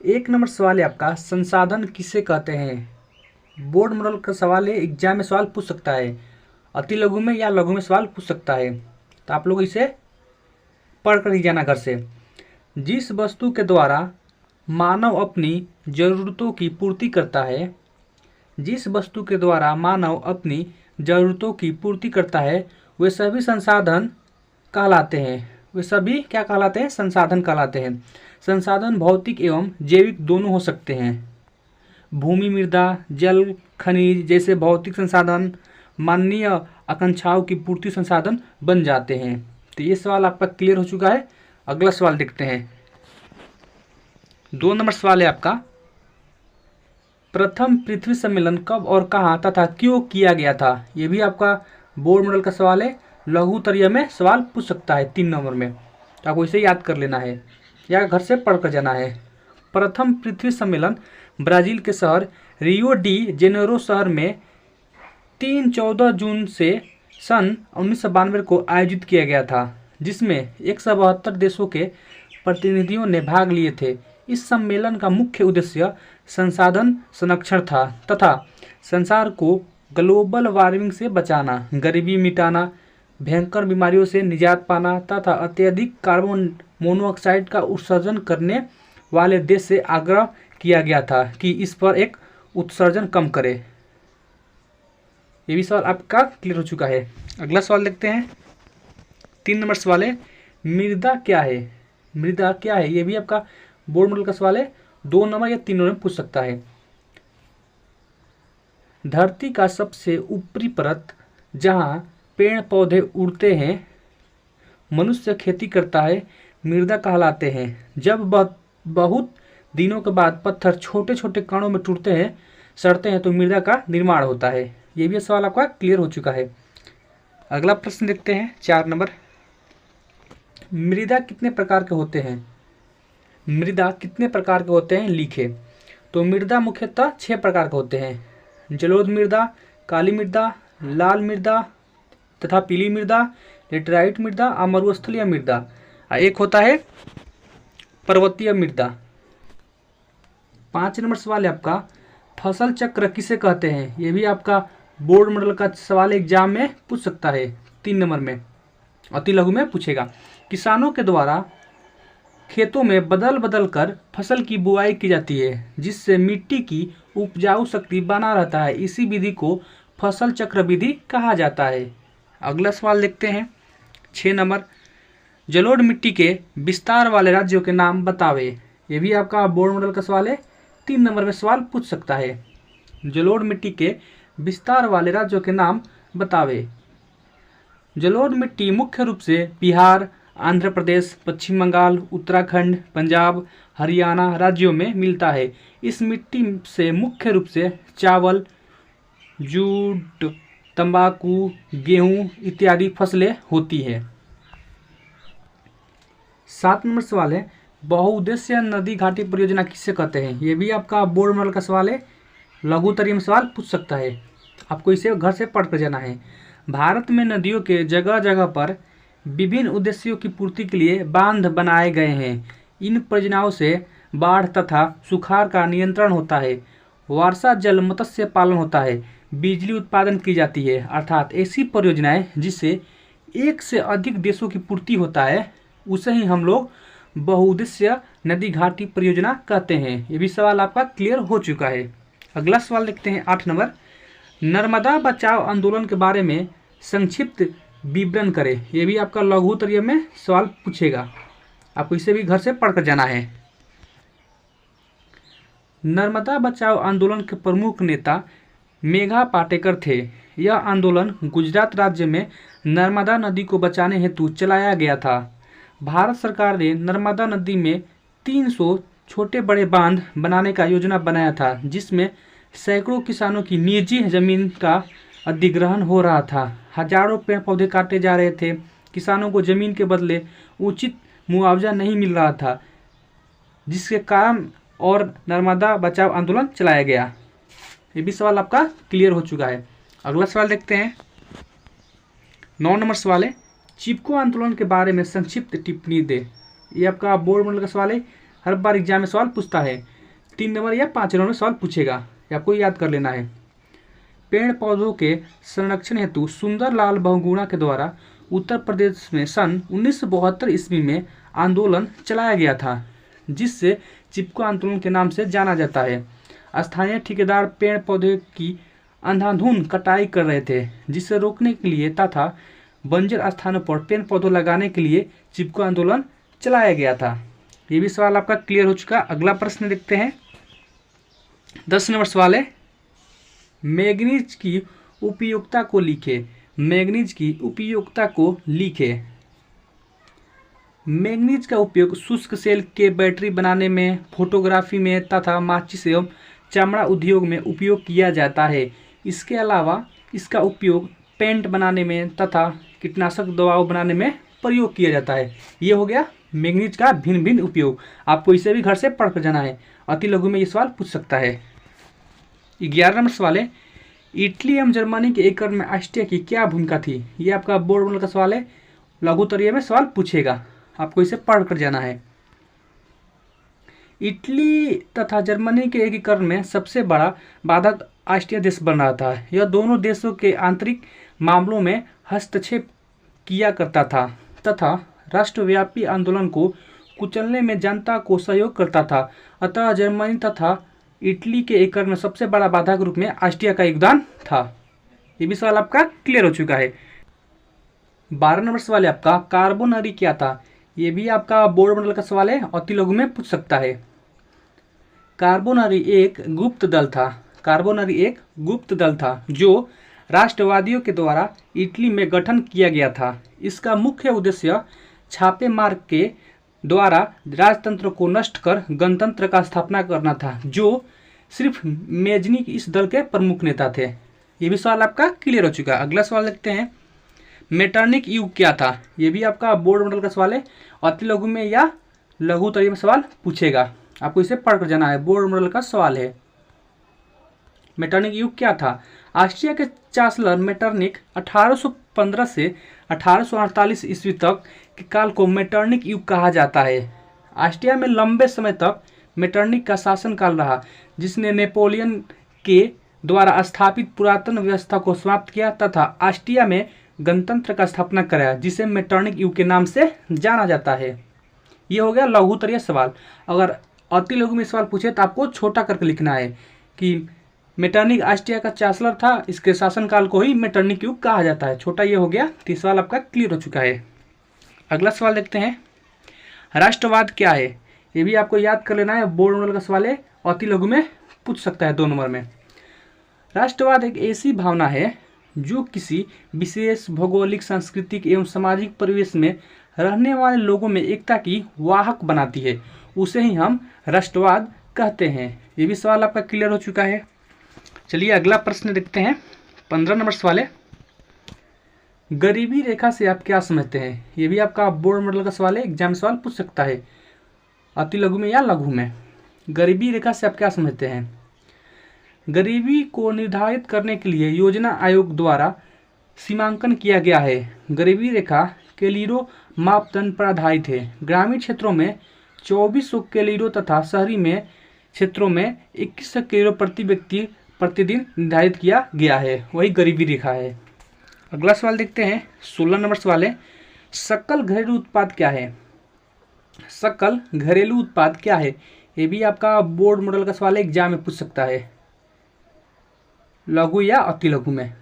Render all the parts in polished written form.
एक नंबर सवाल है आपका, संसाधन किसे कहते हैं। बोर्ड मॉडल का सवाल है, एग्जाम में सवाल पूछ सकता है, अति लघु में या लघु में सवाल पूछ सकता है, तो आप लोग इसे पढ़ कर ही जाना घर से। जिस वस्तु के द्वारा मानव अपनी जरूरतों की पूर्ति करता है, जिस वस्तु के द्वारा मानव अपनी जरूरतों की पूर्ति करता है, वे सभी संसाधन कहलाते हैं। वे सभी क्या कहलाते हैं? संसाधन कहलाते हैं। संसाधन भौतिक एवं जैविक दोनों हो सकते हैं। भूमि, मृदा, जल, खनिज जैसे भौतिक संसाधन मानवीय आकांक्षाओं की पूर्ति संसाधन बन जाते हैं। तो ये सवाल आपका क्लियर हो चुका है। अगला सवाल देखते हैं। 2 नंबर सवाल है आपका, प्रथम पृथ्वी सम्मेलन कब और कहाँ तथा क्यों किया गया था। ये भी आपका बोर्ड मॉडल का सवाल है, लघु उत्तरीय में सवाल पूछ सकता है 3 नंबर में, तो आपको इसे याद कर लेना है या घर से पढ़ कर जाना है। प्रथम पृथ्वी सम्मेलन ब्राजील के शहर रियो डी जेनेरो शहर में 14 जून से सन 1992 को आयोजित किया गया था, जिसमें 172 देशों के प्रतिनिधियों ने भाग लिए थे। इस सम्मेलन का मुख्य उद्देश्य संसाधन संरक्षण था तथा संसार को ग्लोबल वार्मिंग से बचाना, गरीबी मिटाना, भयंकर बीमारियों से निजात पाना तथा अत्यधिक कार्बन मोनोऑक्साइड का उत्सर्जन करने वाले देश से आग्रह किया गया था कि इस पर एक उत्सर्जन कम करे। ये भी सवाल आपका क्लियर हो चुका है। अगला सवाल देखते हैं। 3 नंबर सवाल है, मृदा क्या है। मृदा क्या है, ये भी आपका बोर्ड मॉडल का सवाल है, 2 नंबर या 3 नंबर में पूछ सकता है। धरती का सबसे ऊपरी परत जहाँ पेड़ पौधे उड़ते हैं, मनुष्य खेती करता है, मृदा कहलाते हैं। जब बहुत दिनों के बाद पत्थर छोटे छोटे कणों में टूटते हैं, सड़ते हैं, तो मृदा का निर्माण होता है। ये भी सवाल आपका क्लियर हो चुका है। अगला प्रश्न देखते हैं 4 नंबर, मृदा कितने प्रकार के होते हैं। मृदा कितने प्रकार के होते हैं लिखे। तो मृदा मुख्यतः 6 प्रकार के होते हैं। जलोढ़ मृदा, काली मृदा, लाल मृदा तथा पीली मृदा, लेटराइट मृदा और मरुस्थलीय मृदा। एक होता है पर्वतीय मृदा। 5 नंबर सवाल है आपका, फसल चक्र किसे कहते हैं। ये भी आपका बोर्ड मॉडल का सवाल एग्जाम में पूछ सकता है 3 नंबर में, अति लघु में पूछेगा। किसानों के द्वारा खेतों में बदल बदल कर फसल की बुआई की जाती है, जिससे मिट्टी की उपजाऊ शक्ति बना रहता है। इसी विधि को फसल चक्र विधि कहा जाता है। अगला सवाल देखते हैं 6 नंबर, जलोढ़ मिट्टी के विस्तार वाले राज्यों के नाम बतावे। ये भी आपका बोर्ड मॉडल का सवाल है, 3 नंबर में सवाल पूछ सकता है। जलोढ़ मिट्टी के विस्तार वाले राज्यों के नाम बतावे। जलोढ़ मिट्टी मुख्य रूप से बिहार, आंध्र प्रदेश, पश्चिम बंगाल, उत्तराखंड, पंजाब, हरियाणा राज्यों में मिलता है। इस मिट्टी से मुख्य रूप से चावल, जूट, तंबाकू, गेहूं इत्यादि फसलें होती है। 7 नंबर सवाल है, बहुउद्देशीय नदी घाटी परियोजना किसे कहते हैं। ये भी आपका बोर्ड मॉडल का सवाल है, लघु उत्तरीय में सवाल पूछ सकता है, आपको इसे घर से पढ़ कर जाना है। भारत में नदियों के जगह जगह पर विभिन्न उद्देश्यों की पूर्ति के लिए बांध बनाए गए हैं। इन परियोजनाओं से बाढ़ तथा सुखाड़ का नियंत्रण होता है, वर्षा जल मत्स्य पालन होता है, बिजली उत्पादन की जाती है। अर्थात ऐसी परियोजनाएं जिससे एक से अधिक देशों की पूर्ति होता है, उसे ही हम लोग बहुउद्देशीय नदी घाटी परियोजना कहते हैं। ये भी सवाल आपका क्लियर हो चुका है। अगला सवाल देखते हैं 8 नंबर, नर्मदा बचाओ आंदोलन के बारे में संक्षिप्त विवरण करें। ये भी आपका लघु उत्तरीय में सवाल पूछेगा, आपको इसे भी घर से पढ़कर जाना है। नर्मदा बचाओ आंदोलन के प्रमुख नेता मेघा पाटेकर थे। यह आंदोलन गुजरात राज्य में नर्मदा नदी को बचाने हेतु चलाया गया था। भारत सरकार ने नर्मदा नदी में 300 छोटे बड़े बांध बनाने का योजना बनाया था, जिसमें सैकड़ों किसानों की निजी जमीन का अधिग्रहण हो रहा था। हजारों पेड़ पौधे काटे जा रहे थे। किसानों को जमीन के बदले उचित मुआवजा नहीं मिल रहा था, जिसके कारण और नर्मदा बचाओ आंदोलन चलाया गया। ये भी सवाल आपका क्लियर हो चुका है। अगला सवाल देखते हैं 9 नंबर सवाल है, चिपको आंदोलन के बारे में संक्षिप्त टिप्पणी दे। ये आपका बोर्ड मॉडल का सवाल है, हर बार एग्जाम में सवाल पूछता है। 3 नंबर या 5 नंबर में सवाल पूछेगा, ये आपको याद कर लेना है। पेड़ पौधों के संरक्षण हेतु सुंदरलाल बहुगुणा के द्वारा उत्तर प्रदेश में सन 1972 ईस्वी में आंदोलन चलाया गया था, जिससे चिपको आंदोलन के नाम से जाना जाता है। स्थानीय ठेकेदार पेड़ पौधे की अंधाधुंध कटाई कर रहे थे, जिसे रोकने के लिए तथा बंजर स्थानों पर पेड़ पौधों लगाने के लिए चिपको आंदोलन चलाया गया था। ये भी सवाल आपका क्लियर हो चुका। अगला प्रश्न देखते हैं। 10 नंबर सवाल है, मैंगनीज की उपयोगिता को लिखे। मैंगनीज की उपयोगिता को लिखे। मैंगनीज का उपयोग शुष्क सेल के बैटरी बनाने में, फोटोग्राफी में तथा माचिस एवं चमड़ा उद्योग में उपयोग किया जाता है। इसके अलावा इसका उपयोग पेंट बनाने में तथा कीटनाशक दवाओं बनाने में प्रयोग किया जाता है। ये हो गया मैंगनीज का भिन्न भिन्न उपयोग। आपको इसे भी घर से पढ़ कर जाना है, अति लघु में ये सवाल पूछ सकता है। 11 नंबर सवाल है, इटली एवं जर्मनी के एकीकरण में ऑस्ट्रिया की क्या भूमिका थी। ये आपका बोर्ड मॉडल का सवाल है, लघु तरीके में सवाल पूछेगा, आपको इसे पढ़ कर जाना है। इटली तथा जर्मनी के एकीकरण में सबसे बड़ा बाधक ऑस्ट्रिया देश बन रहा था। यह दोनों देशों के आंतरिक मामलों में हस्तक्षेप किया करता था तथा राष्ट्रव्यापी आंदोलन को कुचलने में जनता को सहयोग करता था। अतः जर्मनी तथा इटली के एकीकरण में सबसे बड़ा बाधा के रूप में ऑस्ट्रिया का योगदान था। ये भी सवाल आपका क्लियर हो चुका है। 12 नंबर सवाल है आपका, कार्बोनरी क्या था। ये भी आपका बोर्ड मॉडल का सवाल है, अति लघु में पूछ सकता है। कार्बोनरी एक गुप्त दल था। कार्बोनरी एक गुप्त दल था जो राष्ट्रवादियों के द्वारा इटली में गठन किया गया था। इसका मुख्य उद्देश्य छापे मार के द्वारा राजतंत्र को नष्ट कर गणतंत्र का स्थापना करना था, जो सिर्फ मेजनी इस दल के प्रमुख नेता थे। ये भी सवाल आपका क्लियर हो चुका है। अगला सवाल देखते हैं, मेटरनिक युग क्या था। ये भी आपका बोर्ड मॉडल का सवाल है, अति लघु में या लघु तरीके में सवाल पूछेगा, आपको इसे पढ़ कर जाना है। बोर्ड मॉडल का सवाल है, मेटरनिक युग क्या था। ऑस्ट्रिया के चांसलर मेटरनिक 1815 से 1848 ईस्वी तक के काल को मेटरनिक युग कहा जाता है। ऑस्ट्रिया में लंबे समय तक मेटरनिक का शासनकाल रहा, जिसने नेपोलियन के द्वारा स्थापित पुरातन व्यवस्था को समाप्त किया तथा ऑस्ट्रिया में गणतंत्र का स्थापना कराया, जिसे मेटरनिक युग के नाम से जाना जाता है। ये हो गया लघुतरीय सवाल। अगर अति लघु में सवाल पूछे तो आपको छोटा करके लिखना है कि मेटरनिक ऑस्ट्रिया का चांसलर था, इसके शासनकाल को ही मेटरनिक युग कहा जाता है। छोटा ये हो गया, तो सवाल आपका क्लियर हो चुका है। अगला सवाल देखते हैं, राष्ट्रवाद क्या है। ये भी आपको याद कर लेना है, बोर्ड मॉडल का सवाल है, अति लघु में पूछ सकता है 2 नंबर में। राष्ट्रवाद एक ऐसी भावना है जो किसी विशेष भौगोलिक, सांस्कृतिक एवं सामाजिक परिवेश में रहने वाले लोगों में एकता की वाहक बनाती है, उसे ही हम राष्ट्रवाद कहते हैं। ये भी सवाल आपका क्लियर हो चुका है। चलिए अगला प्रश्न देखते हैं। 15 नंबर सवाल है, गरीबी रेखा से आप क्या समझते हैं। ये भी आपका बोर्ड मॉडल का सवाल है, एग्जाम सवाल पूछ सकता है, अति लघु में या लघु में। गरीबी रेखा से आप क्या समझते हैं। गरीबी को निर्धारित करने के लिए योजना आयोग द्वारा सीमांकन किया गया है। गरीबी रेखा कैलोरी मापदंड पर आधारित है। ग्रामीण क्षेत्रों में 2400 कैलोरी तथा शहरी में क्षेत्रों में 2100 कैलोरी प्रति व्यक्ति प्रतिदिन निर्धारित किया गया है, वही गरीबी रेखा है। अगला सवाल देखते हैं। 16 नंबर सवाल है, सकल घरेलू उत्पाद क्या है। सकल घरेलू उत्पाद क्या है। ये भी आपका बोर्ड मॉडल का सवाल है, एग्जाम में पूछ सकता है, लघु या अति लघु में।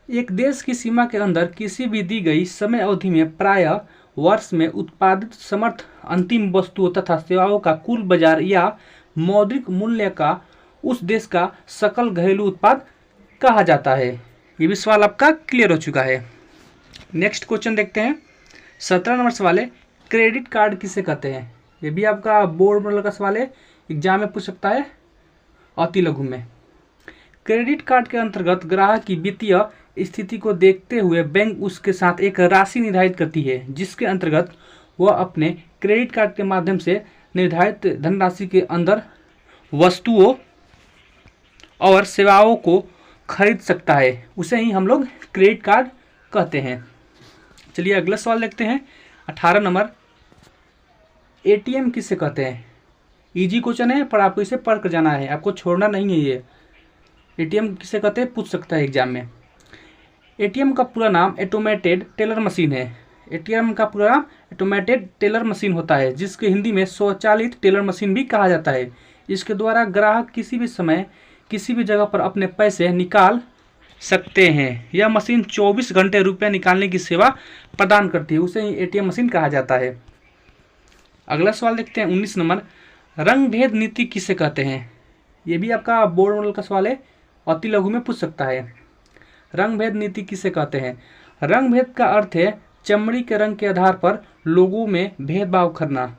एक देश की सीमा के अंदर किसी भी दी गई समय अवधि में प्रायः वर्ष में उत्पादित समर्थ अंतिम वस्तुओं तथा सेवाओं का कुल बाजार या मौद्रिक मूल्य का उस देश का सकल घरेलू उत्पाद कहा जाता है। ये भी सवाल आपका क्लियर हो चुका है। नेक्स्ट क्वेश्चन देखते हैं। 17 नंबर सवाल है, क्रेडिट कार्ड किसे कहते हैं। ये भी आपका बोर्ड मॉडल का सवाल है, एग्जाम में पूछ सकता है, अति लघु में। क्रेडिट कार्ड के अंतर्गत ग्राहक की वित्तीय स्थिति को देखते हुए बैंक उसके साथ एक राशि निर्धारित करती है, जिसके अंतर्गत वह अपने क्रेडिट कार्ड के माध्यम से निर्धारित धनराशि के अंदर वस्तुओं और सेवाओं को खरीद सकता है, उसे ही हम लोग क्रेडिट कार्ड कहते हैं। चलिए अगला सवाल देखते हैं। 18 नंबर, एटीएम किसे कहते हैं? इजी क्वेश्चन है पर आपको इसे पढ़ कर जाना है, आपको छोड़ना नहीं है ये। एटीएम किसे कहते हैं पूछ सकता है एग्जाम में। एटीएम का पूरा नाम ऑटोमेटेड टेलर मशीन है। एटीएम का पूरा नाम ऑटोमेटेड टेलर मशीन होता है, जिसके हिंदी में स्वचालित टेलर मशीन भी कहा जाता है। इसके द्वारा ग्राहक किसी भी समय किसी भी जगह पर अपने पैसे निकाल सकते हैं। यह मशीन 24 घंटे रुपया निकालने की सेवा प्रदान करती है, उसे एटीएम मशीन कहा जाता है। अगला सवाल देखते हैं 19 नंबर, रंग भेद नीति किसे कहते हैं? ये भी आपका बोर्ड मॉडल का सवाल है, अति लघु में पूछ सकता है। रंग भेद नीति किसे कहते हैं? रंग भेद का अर्थ है चमड़ी के रंग के आधार पर लोगों में भेदभाव करना।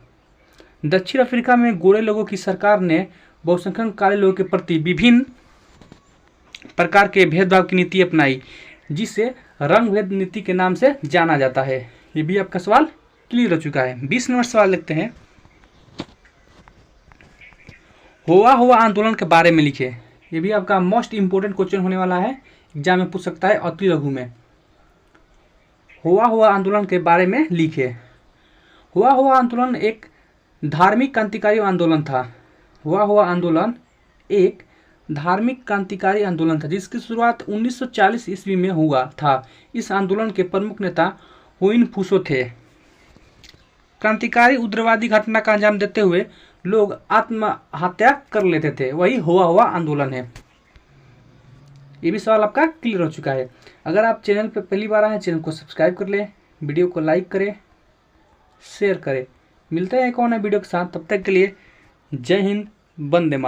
दक्षिण अफ्रीका में गोरे लोगों की सरकार ने बहुसंख्यक काले लोगों के प्रति विभिन्न प्रकार के भेदभाव की नीति अपनाई, जिसे रंग भेद नीति के नाम से जाना जाता है। ये भी आपका सवाल क्लियर हो चुका है। 20 नंबर सवाल लिखते हैं, हुआ आंदोलन के बारे में लिखे। ये भी आपका मोस्ट इंपोर्टेंट क्वेश्चन होने वाला है, एग्जाम में पूछ सकता है अति लघु में। हुआ आंदोलन के बारे में लिखे। हुआ आंदोलन एक धार्मिक क्रांतिकारी आंदोलन था। हुआ आंदोलन एक धार्मिक क्रांतिकारी आंदोलन था, जिसकी शुरुआत 1940 ईस्वी में हुआ था। इस आंदोलन के प्रमुख नेता हुइन फूसो थे। क्रांतिकारी उग्रवादी घटना का अंजाम देते हुए लोग आत्महत्या कर लेते थे, वही हुआ आंदोलन है। ये भी सवाल आपका क्लियर हो चुका है। अगर आप चैनल पर पहली बार आए, चैनल को सब्सक्राइब कर लें, वीडियो को लाइक करें, शेयर करें। मिलते हैं एक और नए वीडियो के साथ, तब तक के लिए जय हिंद, वंदे मातरम।